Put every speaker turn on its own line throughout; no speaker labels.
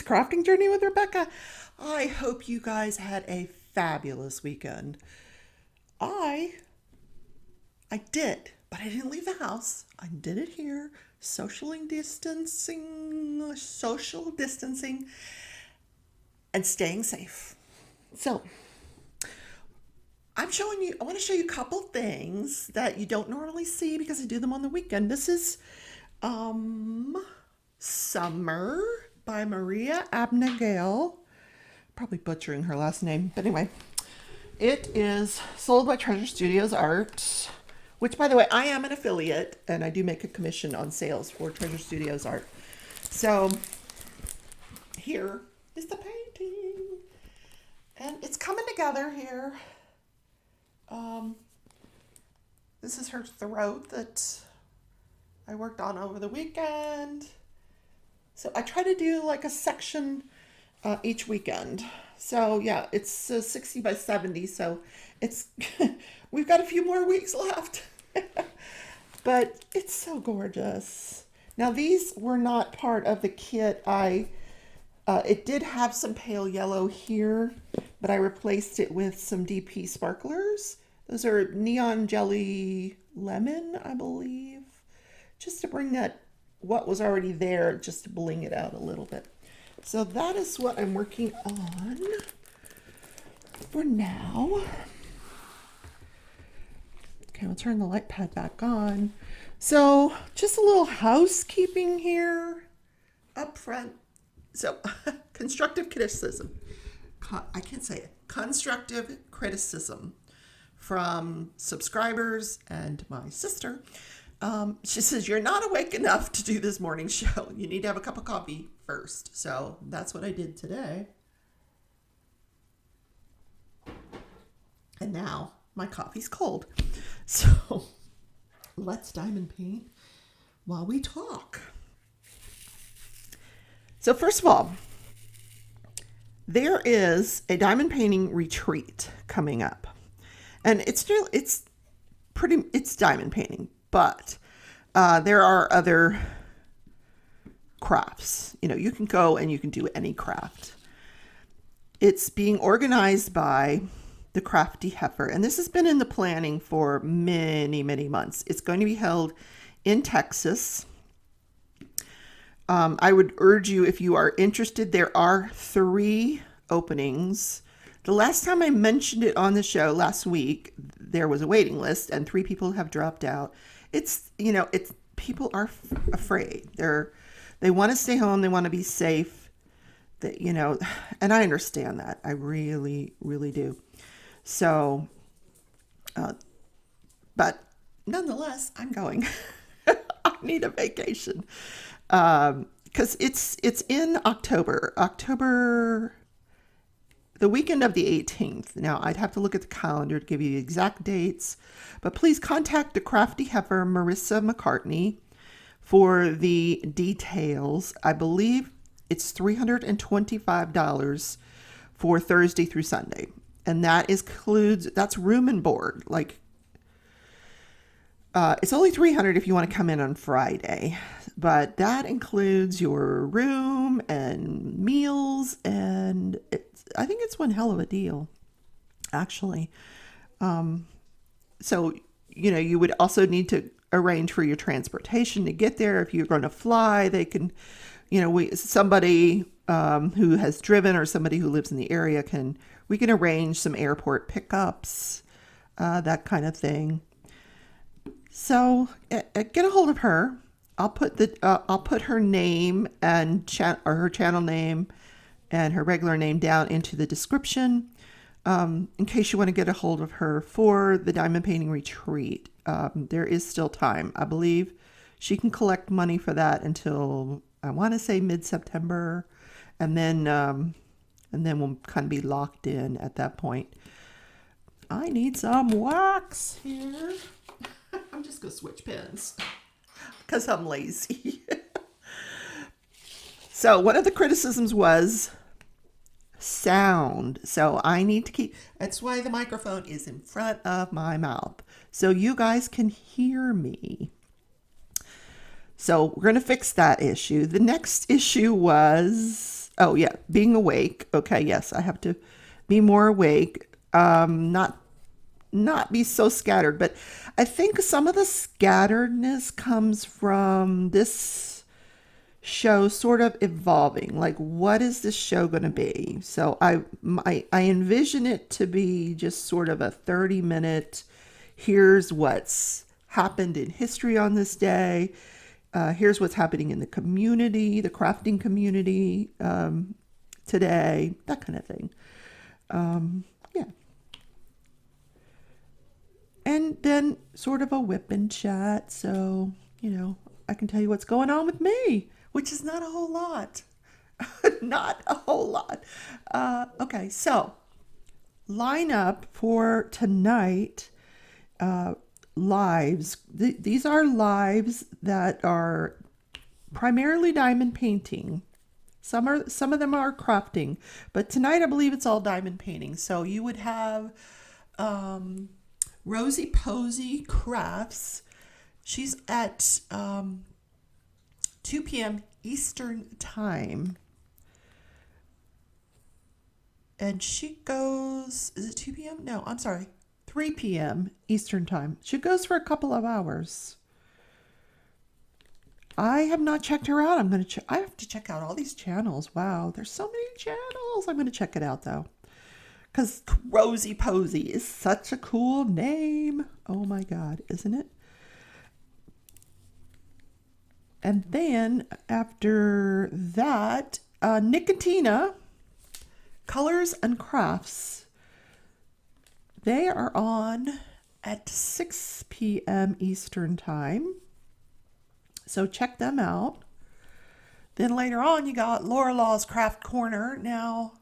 Crafting Journey with Rebecca. I hope you guys had a fabulous weekend. I I did, but I didn't leave the house. I did it here, social distancing, and staying safe. So I want to show you a couple things that you don't normally see because I do them on the weekend. This is um, Summer by Maria Abagnale. Probably butchering her last name, but anyway, it is sold by Treasure Studios Art, which, by the way, I am an affiliate and I do make a commission on sales for Treasure Studios Art. So here is the painting, and it's coming together here. Um, this is her throat that I worked on over the weekend. So I try to do like a section each weekend. So yeah, it's 60 by 70. So it's we've got a few more weeks left, but it's so gorgeous. Now these were not part of the kit. It did have some pale yellow here, but I replaced it with some DP sparklers. Those are neon jelly lemon, I believe, just to bring that what was already there, just to bling it out a little bit. So that is what I'm working on for now. Okay, I'll turn the light pad back on. So just a little housekeeping here up front. So constructive criticism. I can't say it. Constructive criticism from subscribers and my sister. She says, you're not awake enough to do this morning show. You need to have a cup of coffee first. So that's what I did today. And now my coffee's cold. So let's diamond paint while we talk. So first of all, there is a diamond painting retreat coming up. And it's diamond painting, but there are other crafts. You know, you can go and you can do any craft. It's being organized by the Crafty Heifer, and this has been in the planning for many, many months. It's going to be held in Texas. I would urge you, if you are interested, there are 3 openings. The last time I mentioned it on the show last week, there was a waiting list and 3 people have dropped out. It's people are afraid. They want to stay home. They want to be safe. That, and I understand that. I really, really do. So, but nonetheless, I'm going. I need a vacation. Because it's in October, the weekend of the 18th. Now, I'd have to look at the calendar to give you the exact dates, but please contact the Crafty Heifer, Marissa McCartney, for the details. I believe it's $325 for Thursday through Sunday, and that's room and board. Like, it's only $300 if you want to come in on Friday, but that includes your room and meals, and I think it's one hell of a deal, actually. So, you would also need to arrange for your transportation to get there. If you're going to fly, they can, somebody who has driven or somebody who lives in the area we can arrange some airport pickups, that kind of thing. So get a hold of her. I'll put her name and her channel name and her regular name down into the description, in case you want to get a hold of her for the diamond painting retreat. There is still time. I believe she can collect money for that until, I want to say, mid-September, and then we'll kind of be locked in at that point. I need some wax here. I'm just going to switch pens because I'm lazy. So one of the criticisms was sound. So I need to that's why the microphone is in front of my mouth, so you guys can hear me. So we're going to fix that issue. The next issue was Oh yeah, being awake. Okay, yes, I have to be more awake. Not be so scattered, but I think some of the scatteredness comes from this show sort of evolving. Like, what is this show going to be? So I envision it to be just sort of a 30-minute. Here's what's happened in history on this day. Here's what's happening in the community, the crafting community today, that kind of thing. Yeah. And then sort of a whip and chat. So, I can tell you what's going on with me, which is not a whole lot. Not a whole lot. Okay, so line up for tonight. Lives. These are lives that are primarily diamond painting. Some of them are crafting, but tonight I believe it's all diamond painting. So you would have Rosie Posie Crafts. She's at 2 p.m. Eastern Time. And she goes, is it 2 p.m.? No, I'm sorry, 3 p.m. Eastern Time. She goes for a couple of hours. I have not checked her out. I have to check out all these channels. Wow, there's so many channels. I'm going to check it out though. Because Rosie Posie is such a cool name. Oh my God, isn't it? And then after that, Nick and Tina, Colors and Crafts. They are on at 6 p.m. Eastern Time. So check them out. Then later on, you got Laura Law's Craft Corner. Now,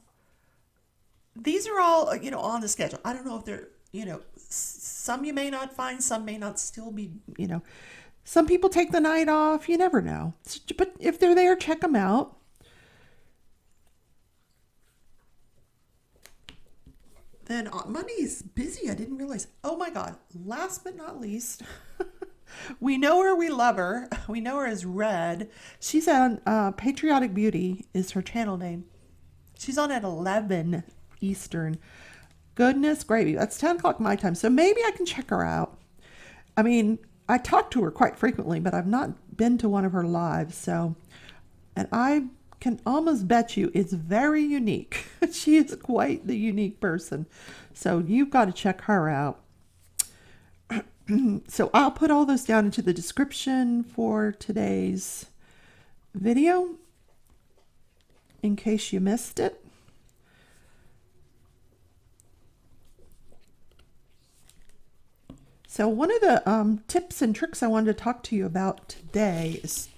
these are all, on the schedule. I don't know if they're, some you may not find, some may not still be, some people take the night off. You never know. But if they're there, check them out. Then Monday's busy. I didn't realize. Oh my God. Last but not least, we know her, we love her. We know her as Red. She's on Patriotic Beauty is her channel name. She's on at 11 Eastern. Goodness gravy. That's 10 o'clock my time. So maybe I can check her out. I mean, I talk to her quite frequently, but I've not been to one of her lives. So, and I can almost bet you it's very unique. She is quite the unique person. So you've got to check her out. So I'll put all those down into the description for today's video in case you missed it. So one of the tips and tricks I wanted to talk to you about today is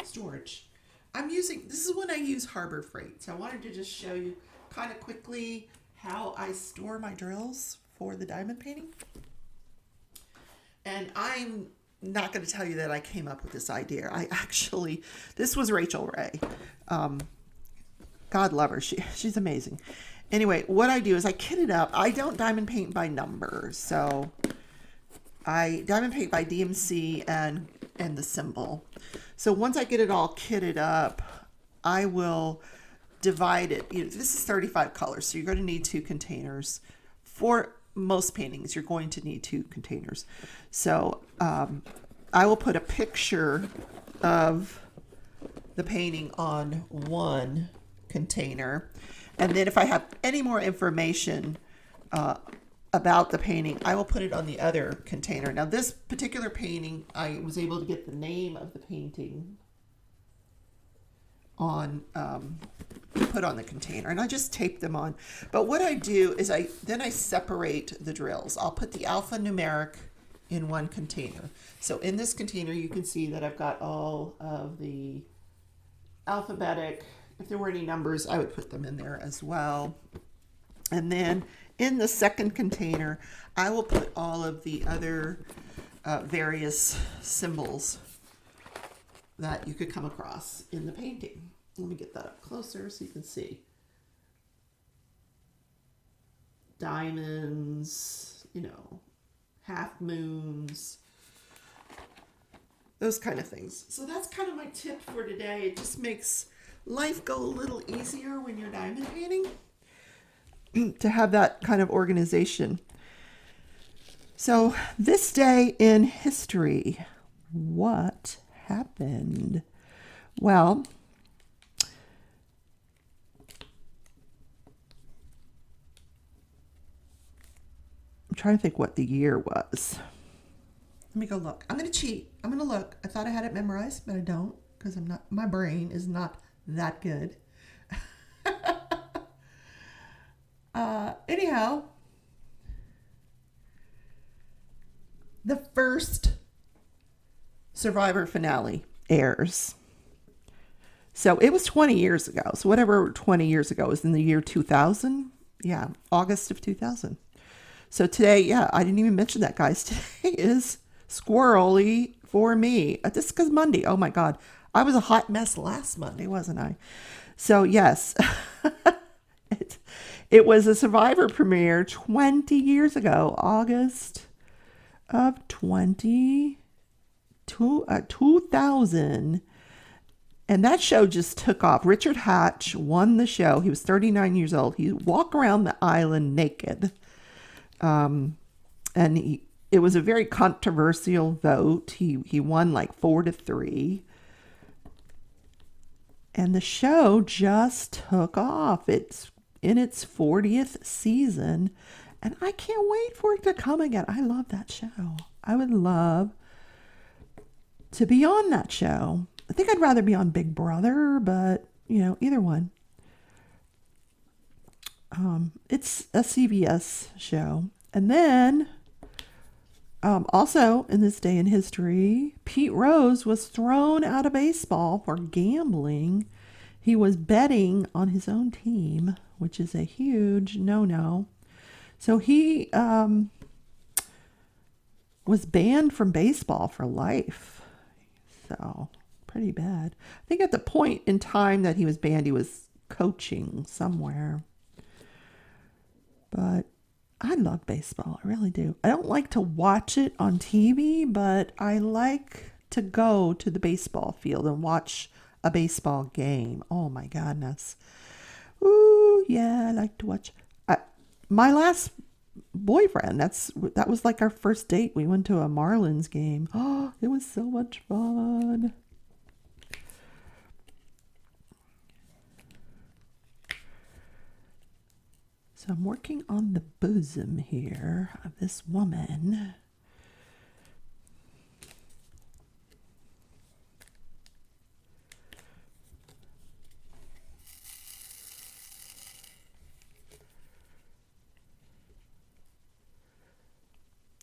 storage. This is when I use Harbor Freight. So I wanted to just show you kind of quickly how I store my drills for the diamond painting. And I'm not going to tell you that I came up with this idea. This was Rachel Ray. God love her. She's amazing. Anyway, what I do is I kit it up. I don't diamond paint by numbers. So I diamond paint by DMC and the symbol. So once I get it all kitted up, I will divide it. This is 35 colors, so you're going to need 2 containers. For most paintings, you're going to need 2 containers. So I will put a picture of the painting on one container. And then if I have any more information about the painting, I will put it on the other container. Now this particular painting, I was able to get the name of the painting on put on the container, and I just tape them on. But what I do is I separate the drills. I'll put the alphanumeric in one container. So in this container you can see that I've got all of the alphabetic. If there were any numbers, I would put them in there as well. And then in the second container, I will put all of the other various symbols that you could come across in the painting. Let me get that up closer so you can see. Diamonds, half moons, those kind of things. So that's kind of my tip for today. It just makes life go a little easier when you're diamond painting to have that kind of organization. So, this day in history, what happened? Well, I'm trying to think what the year was. Let me go look. I'm going to cheat. I'm going to look. I thought I had it memorized, but I don't because I'm not. My brain is not that good. Anyhow, the first Survivor finale airs. So it was 20 years ago. So whatever 20 years ago was in the year 2000. Yeah, August of 2000. So today, yeah, I didn't even mention that, guys. Today is squirrely for me. This is because Monday. Oh my God. I was a hot mess last Monday, wasn't I? So, yes, it was a Survivor premiere 20 years ago, August of 2000. And that show just took off. Richard Hatch won the show. He was 39 years old. He walked around the island naked. And it was a very controversial vote. He won like 4-3. And the show just took off. It's in its 40th season. And I can't wait for it to come again. I love that show. I would love to be on that show. I think I'd rather be on Big Brother, but, either one. It's a CBS show. And then, also in this day in history, Pete Rose was thrown out of baseball for gambling. He was betting on his own team, which is a huge no-no. So he was banned from baseball for life. So pretty bad. I think at the point in time that he was banned, he was coaching somewhere. But I love baseball. I really do. I don't like to watch it on TV, but I like to go to the baseball field and watch a baseball game. Oh my goodness. Ooh, yeah, I like to watch. My last boyfriend, that was like our first date. We went to a Marlins game. Oh, it was so much fun. So I'm working on the bosom here of this woman.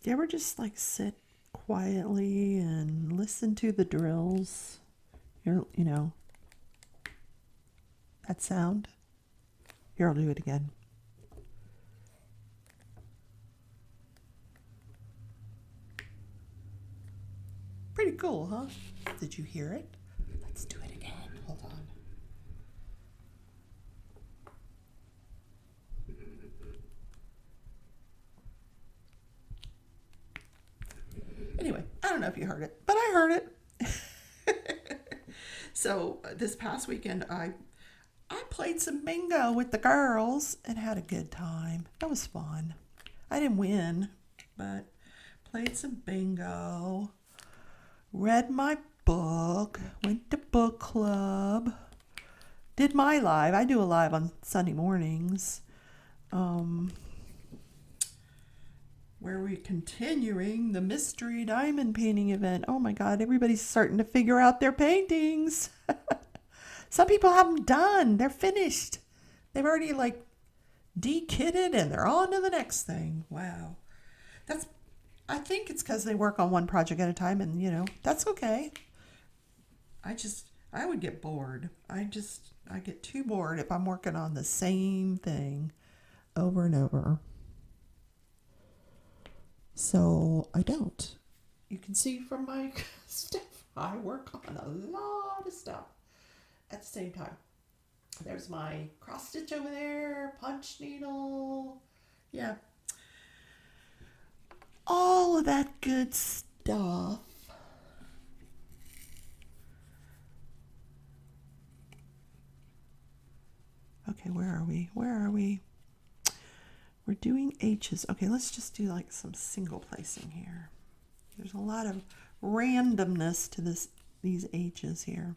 Do you ever just like sit quietly and listen to the drills? That sound? Here, I'll do it again. Pretty cool, huh? Did you hear it? Let's do it again. Hold on. Anyway, I don't know if you heard it, but I heard it. So this past weekend, I played some bingo with the girls and had a good time. That was fun. I didn't win, but played some bingo. Read my book, went to book club, did my live. I do a live on Sunday mornings, where we're continuing the mystery diamond painting event. Oh my God, everybody's starting to figure out their paintings. Some people have them done. They're finished. They've already like de-kitted and they're on to the next thing. Wow. I think it's because they work on one project at a time, and that's okay. I would get bored. I get too bored if I'm working on the same thing over and over. So I don't. You can see from my stuff, I work on a lot of stuff at the same time. There's my cross stitch over there, punch needle. Yeah. All of that good stuff. Okay, where are we? Where are we? We're doing H's. Okay, let's just do like some single placing here. There's a lot of randomness to these H's here.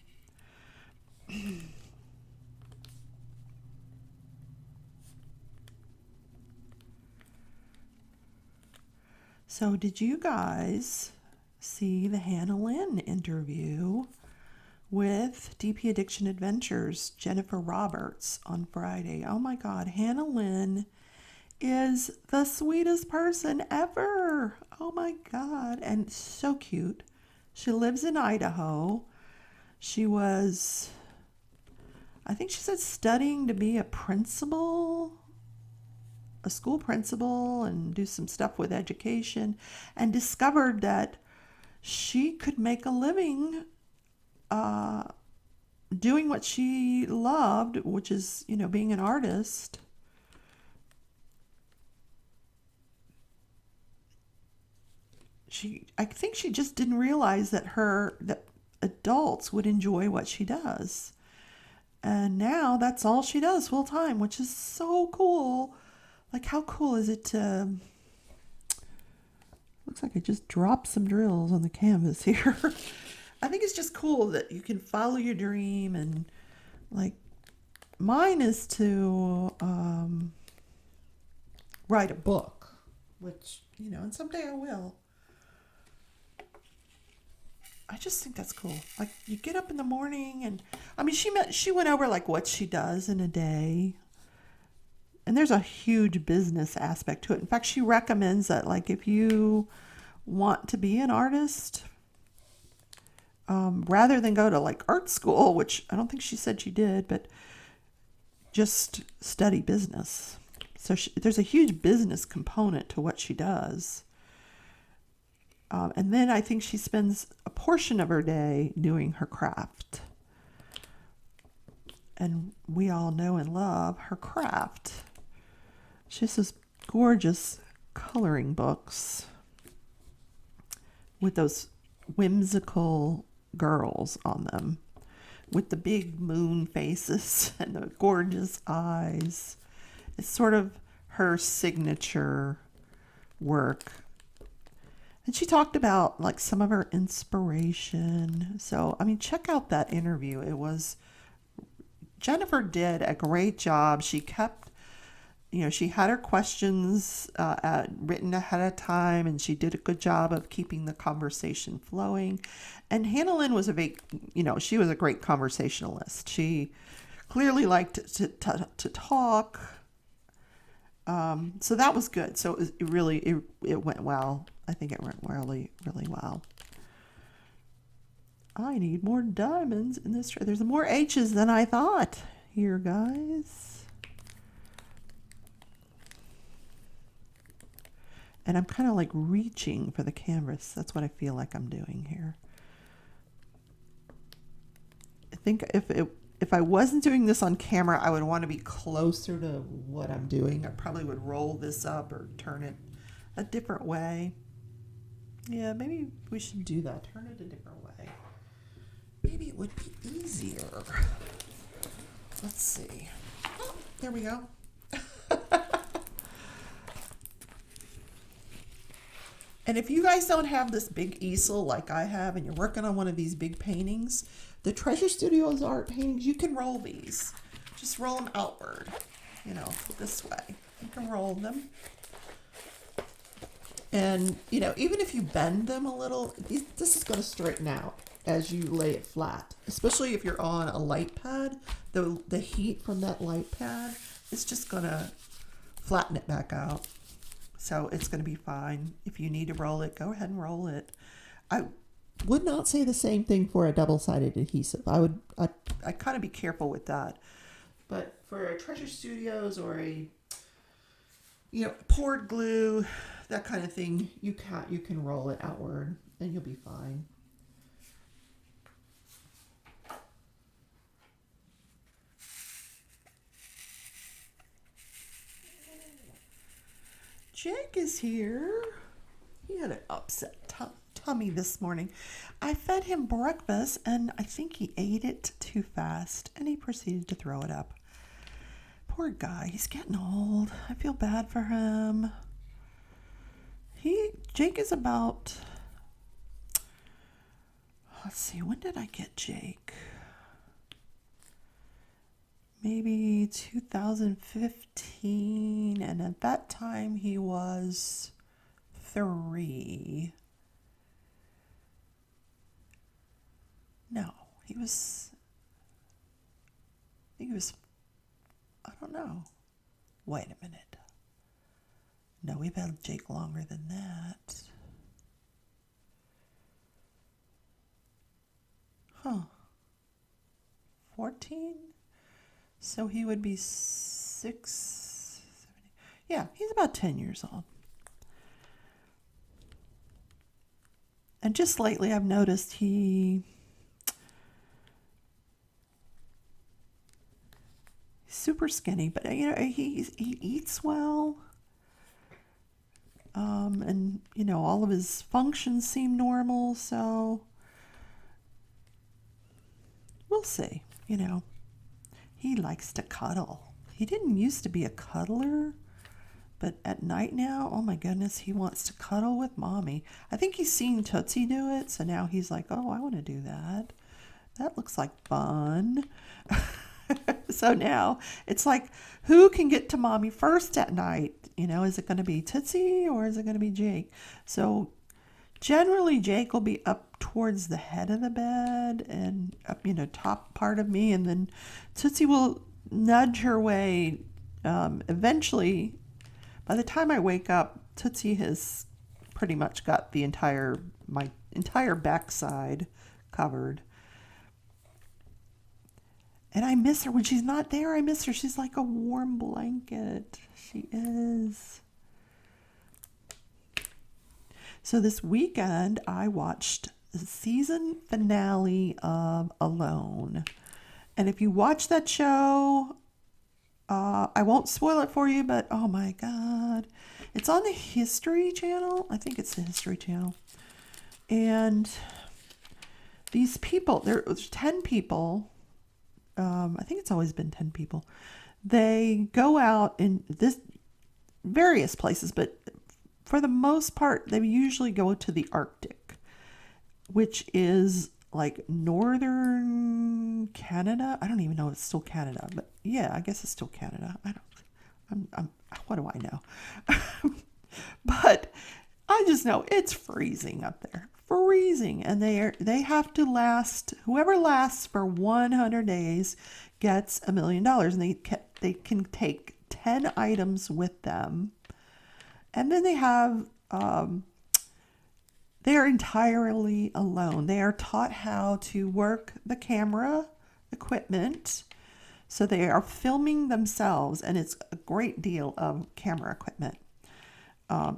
So did you guys see the Hannah Lynn interview with DP Addiction Adventures, Jennifer Roberts, on Friday? Oh my God, Hannah Lynn is the sweetest person ever. Oh my God, and so cute. She lives in Idaho. She was, I think she said, studying to be a principal, a school principal, and do some stuff with education, and discovered that she could make a living doing what she loved, which is, being an artist. I think she just didn't realize that adults would enjoy what she does. And now that's all she does full time, which is so cool. Like, how cool is it to... Looks like I just dropped some drills on the canvas here. I think it's just cool that you can follow your dream, and like mine is to write a book, which, and someday I will. I just think that's cool. Like, you get up in the morning, and I mean, she went over like what she does in a day. And there's a huge business aspect to it. In fact, she recommends that, like, if you want to be an artist, rather than go to like art school, which I don't think she said she did, but just study business. So there's a huge business component to what she does. And then I think she spends a portion of her day doing her craft. And we all know and love her craft. She has this gorgeous coloring books with those whimsical girls on them, with the big moon faces and the gorgeous eyes. It's sort of her signature work. And she talked about like some of her inspiration. So, I mean, check out that interview. Jennifer did a great job. She kept, she had her questions written ahead of time, and she did a good job of keeping the conversation flowing. And Hannah Lynn was she was a great conversationalist. She clearly liked to talk. So that was good. So it went well. I think it went really, really well. I need more diamonds in this tray. There's more H's than I thought here, guys. And I'm kind of like reaching for the canvas. That's what I feel like I'm doing here. I think if I wasn't doing this on camera, I would want to be closer to what I'm doing. I probably would roll this up or turn it a different way. Yeah, maybe we should do that. Turn it a different way. Maybe it would be easier. Let's see. Oh, there we go. And if you guys don't have this big easel like I have, and you're working on one of these big paintings, the Treasure Studios art paintings, you can roll these. Just roll them outward, this way. You can roll them. And, even if you bend them a little, this is going to straighten out as you lay it flat. Especially if you're on a light pad, the heat from that light pad is just going to flatten it back out. So it's going to be fine. If you need to roll it, go ahead and roll it. I would not say the same thing for a double-sided adhesive. I kind of be careful with that. But for a Treasure Studios or a poured glue, that kind of thing, you can roll it outward and you'll be fine. Jake is here. He had an upset tummy this morning. I fed him breakfast, and I think he ate it too fast, and he proceeded to throw it up. Poor guy. He's getting old. I feel bad for him. Jake is about, let's see, when did I get Jake? Maybe 2015, and at that time he was 3. No, he was, I think he was, I don't know. Wait a minute. No, we've had Jake longer than that. Huh. 14? So he would be 6, 7, 8. Yeah, he's about 10 years old. And just lately I've noticed he's super skinny, but he eats well. And all of his functions seem normal, so we'll see. He likes to cuddle. He didn't used to be a cuddler, but at night now, oh my goodness, he wants to cuddle with mommy. I think he's seen Tootsie do it, so now he's like, oh, I want to do that. That looks like fun. So now it's like, who can get to mommy first at night? Is it going to be Tootsie or is it going to be Jake? So generally Jake will be up towards the head of the bed and up, top part of me, and then Tootsie will nudge her way. Eventually, by the time I wake up, Tootsie has pretty much got my entire backside covered. And I miss her. When she's not there, I miss her. She's like a warm blanket. She is. So this weekend, I watched the season finale of Alone. And if you watch that show, I won't spoil it for you, but oh my God. It's on the History Channel. I think it's the History Channel. And these people, there's 10 people. I think it's always been 10 people. They go out in various places, but for the most part, they usually go to the Arctic, which is like northern Canada. I don't even know if it's still Canada, but yeah, I guess it's still Canada. What do I know? But I just know it's freezing up there. Freezing. And they have to last, whoever lasts for 100 days gets $1 million. And they can take 10 items with them. And then they have, they are entirely alone. They are taught how to work the camera equipment. So they are filming themselves, and it's a great deal of camera equipment.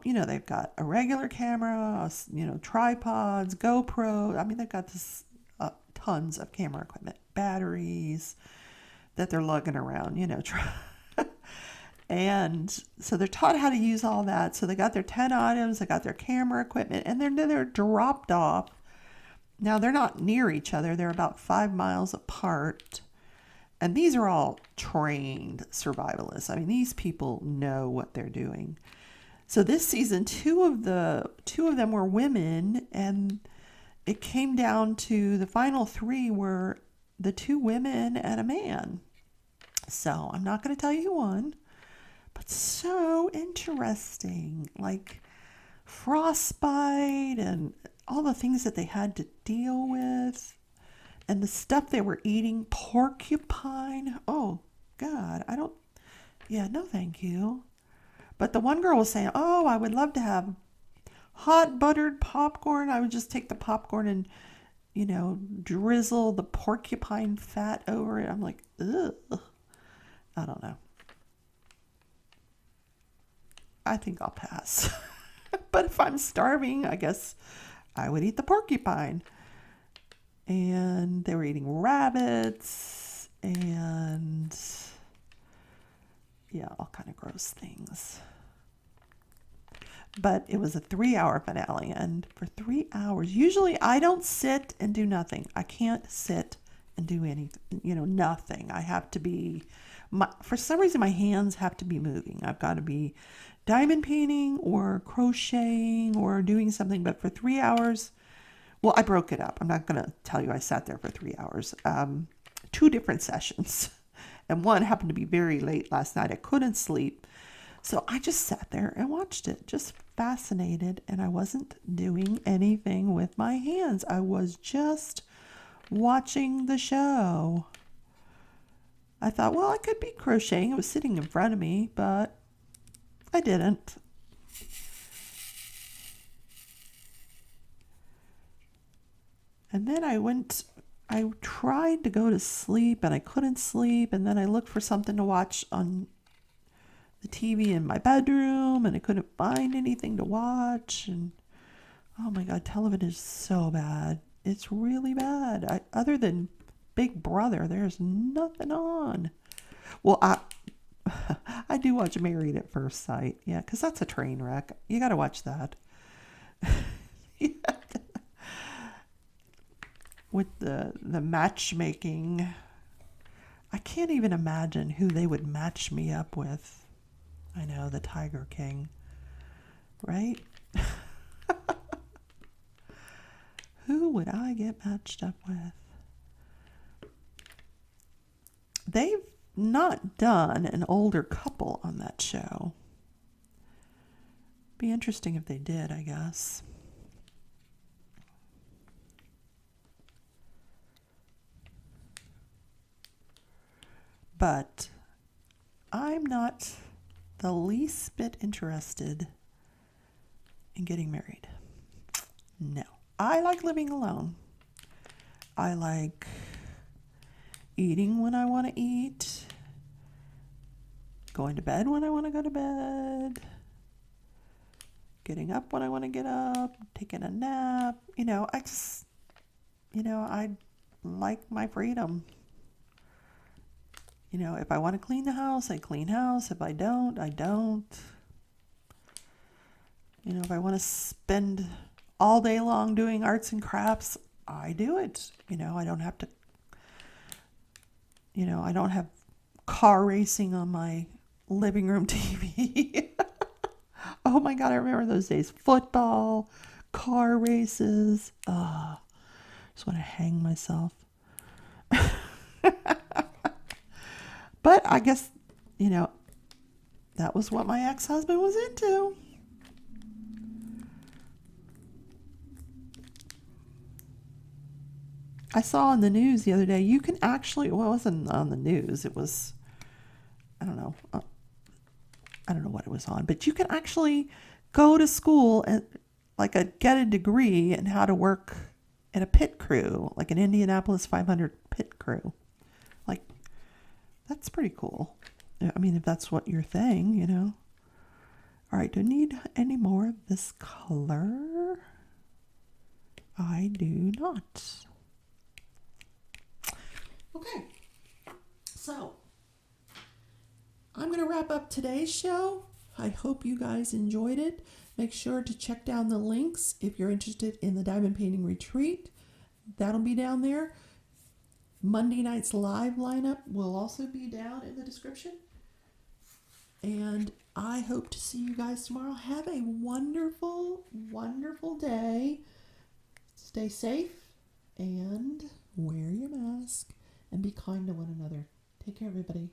They've got a regular camera, tripods, GoPro. I mean, they've got tons of camera equipment, batteries that they're lugging around, And so they're taught how to use all that. So they got their 10 items, they got their camera equipment, and they're dropped off. Now, they're not near each other. They're about 5 miles apart. And these are all trained survivalists. I mean, these people know what they're doing. So this season, two of them were women, and it came down to the final 3 were the 2 women and a man. So I'm not going to tell you who won, but so interesting, like frostbite and all the things that they had to deal with, and the stuff they were eating, porcupine. Oh God, no, thank you. But the one girl was saying, oh, I would love to have hot buttered popcorn. I would just take the popcorn and, drizzle the porcupine fat over it. I'm like, ugh. I don't know. I think I'll pass. But if I'm starving, I guess I would eat the porcupine. And they were eating rabbits and all kind of gross things. But it was a 3-hour finale, and for 3 hours, usually I don't sit and do nothing. I can't sit and do anything, nothing. I have to be, for some reason, my hands have to be moving. I've got to be diamond painting or crocheting or doing something. But for 3 hours, well, I broke it up. I'm not going to tell you I sat there for 3 hours. 2 different sessions. And one happened to be very late last night. I couldn't sleep. So I just sat there and watched it, just fascinated. And I wasn't doing anything with my hands. I was just watching the show. I thought, well, I could be crocheting. It was sitting in front of me, but I didn't. And then I tried to go to sleep and I couldn't sleep. And then I looked for something to watch on the TV in my bedroom and I couldn't find anything to watch. And oh my God, television is so bad. It's really bad. Other than Big Brother, there's nothing on. Well, I do watch Married at First Sight. Yeah, because that's a train wreck. You got to watch that. With the matchmaking, I can't even imagine who they would match me up with. I know, the Tiger King, right? Who would I get matched up with? They've not done an older couple on that show. Be interesting if they did, I guess. But I'm not the least bit interested in getting married. No. I like living alone. I like eating when I want to eat, going to bed when I want to go to bed, getting up when I want to get up, taking a nap. I like my freedom. If I want to clean the house, I clean house. If I don't, I don't. If I want to spend all day long doing arts and crafts, I do it. I don't have to, I don't have car racing on my living room TV. Oh my God, I remember those days. Football, car races. Just want to hang myself. But I guess, that was what my ex-husband was into. I saw on the news the other day, you can actually, well, it wasn't on the news. It was, I don't know. I don't know what it was on, but you can actually go to school and get a degree in how to work in a pit crew, like an Indianapolis 500 pit crew. That's pretty cool. I mean, if that's what your thing, All right, do I need any more of this color? I do not. Okay, so I'm going to wrap up today's show. I hope you guys enjoyed it. Make sure to check down the links if you're interested in the Diamond Painting Retreat. That'll be down there. Monday night's live lineup will also be down in the description. And I hope to see you guys tomorrow. Have a wonderful, wonderful day. Stay safe and wear your mask and be kind to one another. Take care, everybody.